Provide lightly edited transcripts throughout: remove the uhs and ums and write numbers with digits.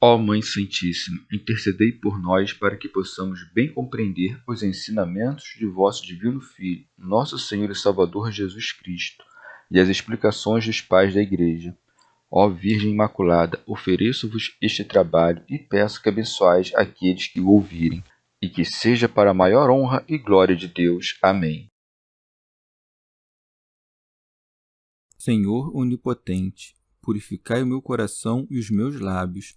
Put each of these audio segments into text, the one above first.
Ó Mãe Santíssima, intercedei por nós para que possamos bem compreender os ensinamentos de vosso Divino Filho, nosso Senhor e Salvador Jesus Cristo, e as explicações dos pais da Igreja. Ó Virgem Imaculada, ofereço-vos este trabalho e peço que abençoais aqueles que o ouvirem, e que seja para a maior honra e glória de Deus. Amém. Senhor onipotente, purificai o meu coração e os meus lábios.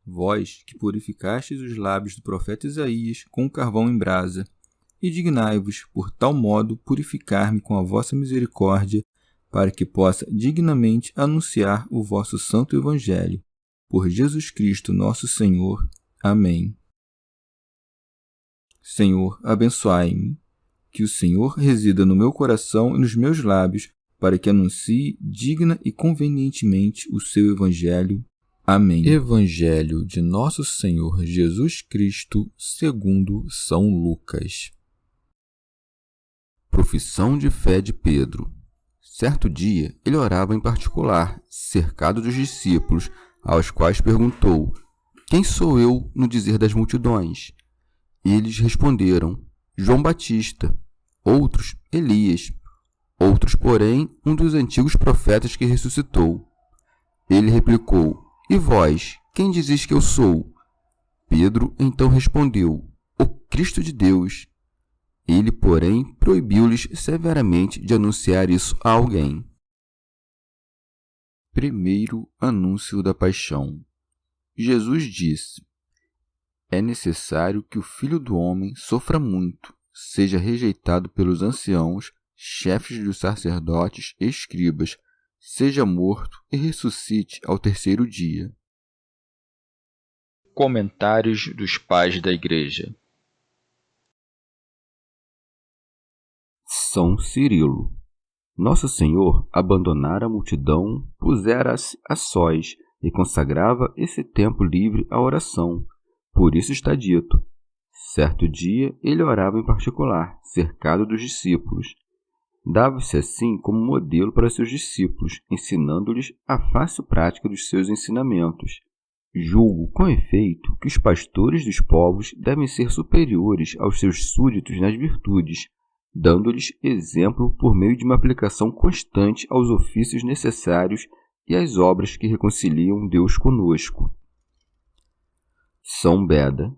Vós, que purificastes os lábios do profeta Isaías com carvão em brasa, e dignai-vos, por tal modo, purificar-me com a vossa misericórdia, para que possa dignamente anunciar o vosso santo Evangelho. Por Jesus Cristo nosso Senhor. Amém. Senhor, abençoai-me. Que o Senhor resida no meu coração e nos meus lábios, para que anuncie digna e convenientemente o seu Evangelho. Amém. Evangelho de Nosso Senhor Jesus Cristo, segundo São Lucas. Profissão de fé de Pedro. Certo dia, ele orava em particular, cercado dos discípulos, aos quais perguntou: Quem sou eu no dizer das multidões? Eles responderam: João Batista. Outros, Elias. Outros, porém, um dos antigos profetas que ressuscitou. Ele replicou: E vós, quem dizes que eu sou? Pedro então respondeu: O Cristo de Deus. Ele, porém, proibiu-lhes severamente de anunciar isso a alguém. Primeiro anúncio da paixão. Jesus disse: É necessário que o Filho do Homem sofra muito, seja rejeitado pelos anciãos, chefes dos sacerdotes e escribas, seja morto e ressuscite ao terceiro dia. Comentários dos pais da Igreja. São Cirilo. Nosso Senhor abandonara a multidão, pusera-se a sós e consagrava esse tempo livre à oração. Por isso está dito: certo dia ele orava em particular, cercado dos discípulos. Dava-se assim como modelo para seus discípulos, ensinando-lhes a fácil prática dos seus ensinamentos. Julgo, com efeito, que os pastores dos povos devem ser superiores aos seus súditos nas virtudes, dando-lhes exemplo por meio de uma aplicação constante aos ofícios necessários e às obras que reconciliam Deus conosco. São Beda.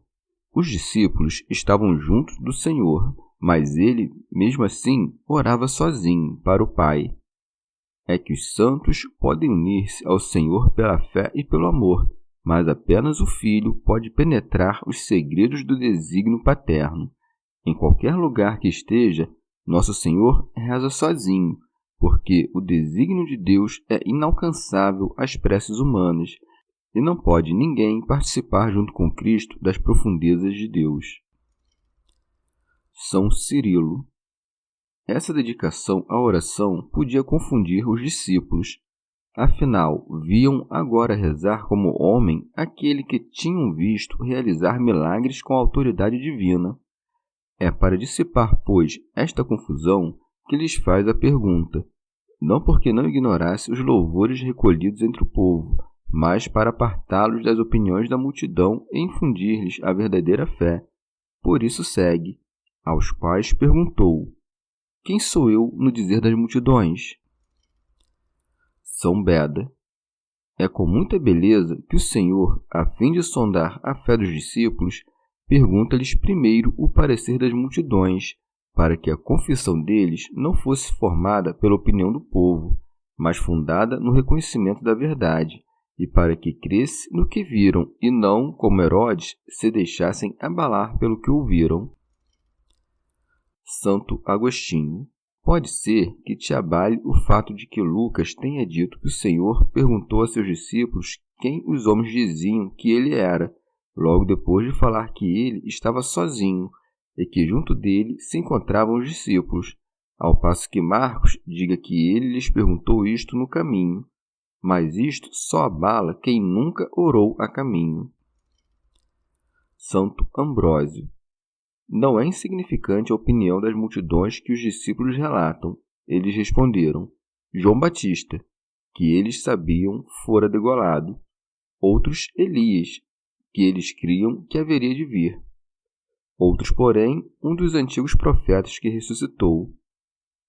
Os discípulos estavam juntos do Senhor, mas ele, mesmo assim, orava sozinho para o Pai. É que os santos podem unir-se ao Senhor pela fé e pelo amor, mas apenas o Filho pode penetrar os segredos do desígnio paterno. Em qualquer lugar que esteja, Nosso Senhor reza sozinho, porque o desígnio de Deus é inalcançável às preces humanas, e não pode ninguém participar junto com Cristo das profundezas de Deus. São Cirilo. Essa dedicação à oração podia confundir os discípulos. Afinal, viam agora rezar como homem aquele que tinham visto realizar milagres com autoridade divina. É para dissipar, pois, esta confusão que lhes faz a pergunta, não porque não ignorasse os louvores recolhidos entre o povo, mas para apartá-los das opiniões da multidão e infundir-lhes a verdadeira fé. Por isso segue: aos quais perguntou: Quem sou eu no dizer das multidões? São Beda. É com muita beleza que o Senhor, a fim de sondar a fé dos discípulos, pergunta-lhes primeiro o parecer das multidões, para que a confissão deles não fosse formada pela opinião do povo, mas fundada no reconhecimento da verdade, e para que cresce no que viram e não, como Herodes, se deixassem abalar pelo que ouviram. Santo Agostinho. Pode ser que te abale o fato de que Lucas tenha dito que o Senhor perguntou a seus discípulos quem os homens diziam que ele era, logo depois de falar que ele estava sozinho e que junto dele se encontravam os discípulos, ao passo que Marcos diga que ele lhes perguntou isto no caminho. Mas isto só abala quem nunca orou a caminho. Santo Ambrósio. Não é insignificante a opinião das multidões que os discípulos relatam. Eles responderam: João Batista, que eles sabiam fora degolado. Outros, Elias, que eles criam que haveria de vir. Outros, porém, um dos antigos profetas que ressuscitou.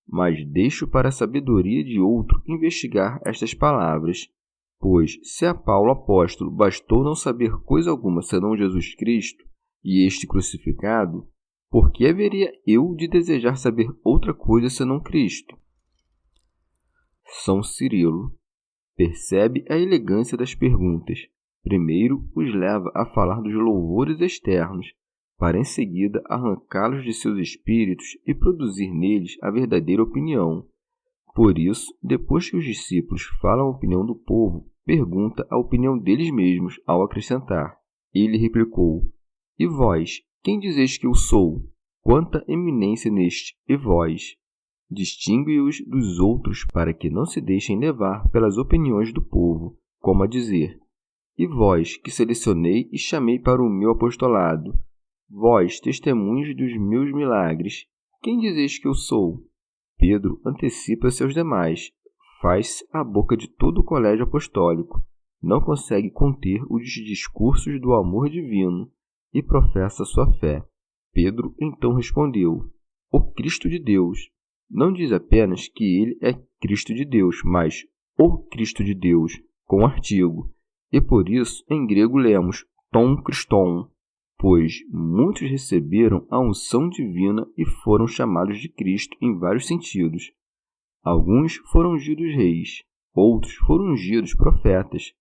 Mas deixo para a sabedoria de outro investigar estas palavras, pois, se a Paulo apóstolo bastou não saber coisa alguma senão Jesus Cristo e este crucificado, por que haveria eu de desejar saber outra coisa senão Cristo? São Cirilo. Percebe a elegância das perguntas. Primeiro os leva a falar dos louvores externos, para em seguida arrancá-los de seus espíritos e produzir neles a verdadeira opinião. Por isso, depois que os discípulos falam a opinião do povo, pergunta a opinião deles mesmos ao acrescentar. Ele replicou: E vós, quem dizeis que eu sou? Quanta eminência neste e vós! Distingue-os dos outros para que não se deixem levar pelas opiniões do povo, como a dizer: E vós, que selecionei e chamei para o meu apostolado, vós, testemunhos dos meus milagres, quem dizeis que eu sou? Pedro antecipa-se aos demais, faz-se a boca de todo o colégio apostólico, não consegue conter os discursos do amor divino e professa sua fé. Pedro então respondeu: O Cristo de Deus. Não diz apenas que ele é Cristo de Deus, mas o Cristo de Deus, com artigo. E por isso, em grego, lemos ton Christon, pois muitos receberam a unção divina e foram chamados de Cristo em vários sentidos. Alguns foram ungidos reis, outros foram ungidos profetas.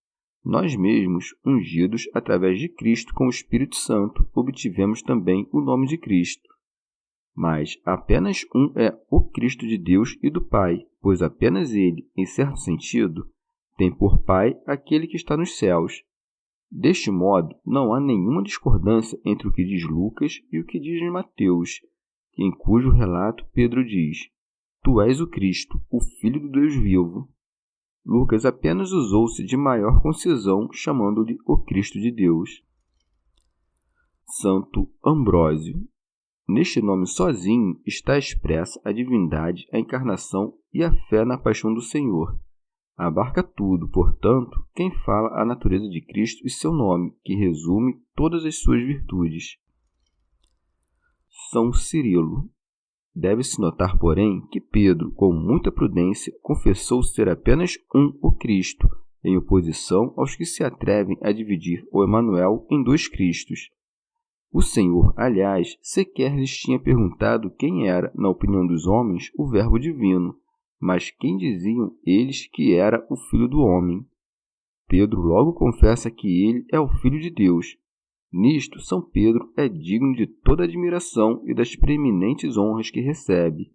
Nós mesmos, ungidos através de Cristo com o Espírito Santo, obtivemos também o nome de Cristo. Mas apenas um é o Cristo de Deus e do Pai, pois apenas ele, em certo sentido, tem por Pai aquele que está nos céus. Deste modo, não há nenhuma discordância entre o que diz Lucas e o que diz Mateus, em cujo relato Pedro diz: Tu és o Cristo, o Filho do Deus vivo. Lucas apenas usou-se de maior concisão, chamando-lhe o Cristo de Deus. Santo Ambrósio. Neste nome sozinho está expressa a divindade, a encarnação e a fé na paixão do Senhor. Abarca tudo, portanto, quem fala a natureza de Cristo e seu nome, que resume todas as suas virtudes. São Cirilo. Deve-se notar, porém, que Pedro, com muita prudência, confessou ser apenas o Cristo, em oposição aos que se atrevem a dividir o Emanuel em dois Cristos. O Senhor, aliás, sequer lhes tinha perguntado quem era, na opinião dos homens, o Verbo divino, mas quem diziam eles que era o Filho do homem. Pedro logo confessa que ele é o Filho de Deus. Nisto, São Pedro é digno de toda admiração e das preeminentes honras que recebe,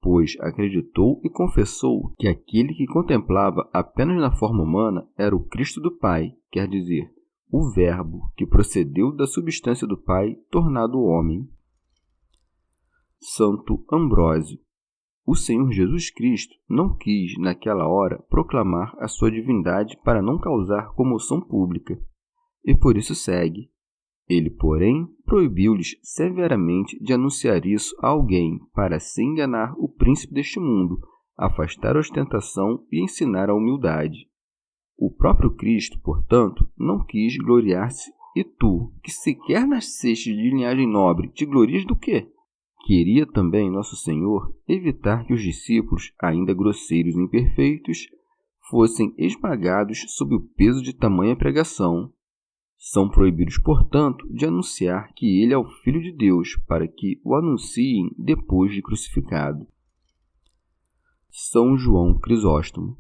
pois acreditou e confessou que aquele que contemplava apenas na forma humana era o Cristo do Pai, quer dizer, o Verbo que procedeu da substância do Pai, tornado homem. Santo Ambrósio. O Senhor Jesus Cristo não quis, naquela hora, proclamar a sua divindade para não causar comoção pública, e por isso segue. Ele, porém, proibiu-lhes severamente de anunciar isso a alguém, para assim enganar o príncipe deste mundo, afastar a ostentação e ensinar a humildade. O próprio Cristo, portanto, não quis gloriar-se, e tu, que sequer nasceste de linhagem nobre, te glorias do quê? Queria também Nosso Senhor evitar que os discípulos, ainda grosseiros e imperfeitos, fossem esmagados sob o peso de tamanha pregação. São proibidos, portanto, de anunciar que ele é o Filho de Deus, para que o anunciem depois de crucificado. São João Crisóstomo.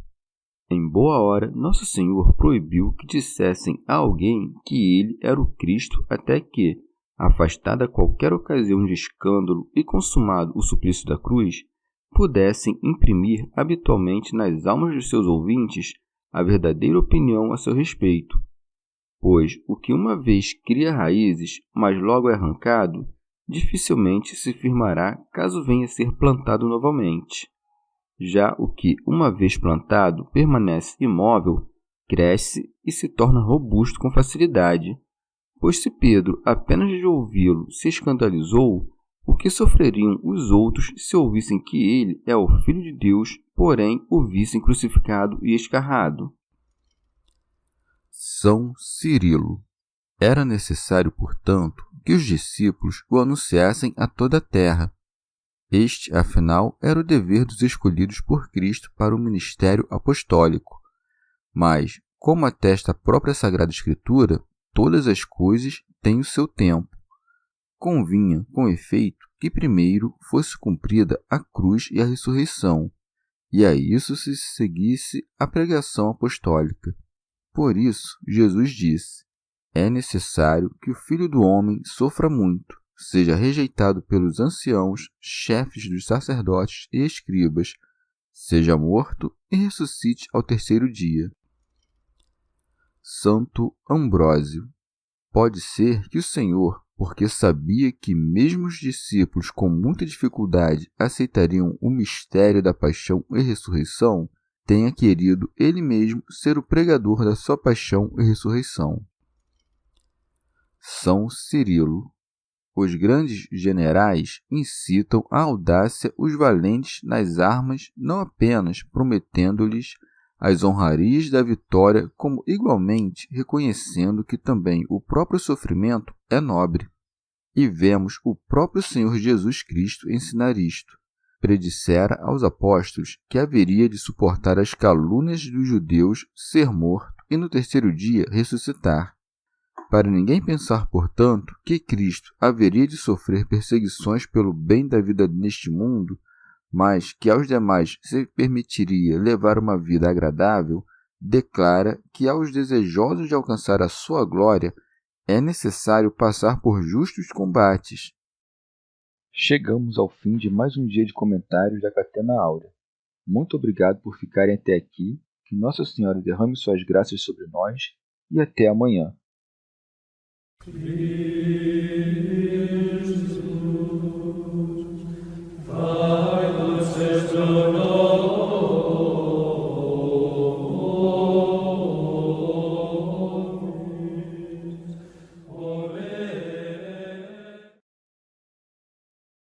Em boa hora, Nosso Senhor proibiu que dissessem a alguém que ele era o Cristo, até que, afastada qualquer ocasião de escândalo e consumado o suplício da cruz, pudessem imprimir habitualmente nas almas dos seus ouvintes a verdadeira opinião a seu respeito. Pois o que uma vez cria raízes, mas logo é arrancado, dificilmente se firmará caso venha a ser plantado novamente. Já o que, uma vez plantado, permanece imóvel, cresce e se torna robusto com facilidade. Pois se Pedro, apenas de ouvi-lo, se escandalizou, o que sofreriam os outros se ouvissem que ele é o Filho de Deus, porém o vissem crucificado e escarrado? São Cirilo. Era necessário, portanto, que os discípulos o anunciassem a toda a terra. Este, afinal, era o dever dos escolhidos por Cristo para o ministério apostólico. Mas, como atesta a própria Sagrada Escritura, todas as coisas têm o seu tempo. Convinha, com efeito, que primeiro fosse cumprida a cruz e a ressurreição, e a isso se seguisse a pregação apostólica. Por isso, Jesus disse: é necessário que o Filho do Homem sofra muito, seja rejeitado pelos anciãos, chefes dos sacerdotes e escribas, seja morto e ressuscite ao terceiro dia. Santo Ambrósio. Pode ser que o Senhor, porque sabia que mesmo os discípulos com muita dificuldade aceitariam o mistério da paixão e ressurreição, tenha querido ele mesmo ser o pregador da sua paixão e ressurreição. São Cirilo. Os grandes generais incitam à audácia os valentes nas armas, não apenas prometendo-lhes as honrarias da vitória, como igualmente reconhecendo que também o próprio sofrimento é nobre. E vemos o próprio Senhor Jesus Cristo ensinar isto. Predissera aos apóstolos que haveria de suportar as calúnias dos judeus, ser morto e no terceiro dia ressuscitar. Para ninguém pensar, portanto, que Cristo haveria de sofrer perseguições pelo bem da vida neste mundo, mas que aos demais se permitiria levar uma vida agradável, declara que aos desejosos de alcançar a sua glória é necessário passar por justos combates. Chegamos ao fim de mais um dia de comentários da Catena Áurea. Muito obrigado por ficarem até aqui, que Nossa Senhora derrame suas graças sobre nós e até amanhã.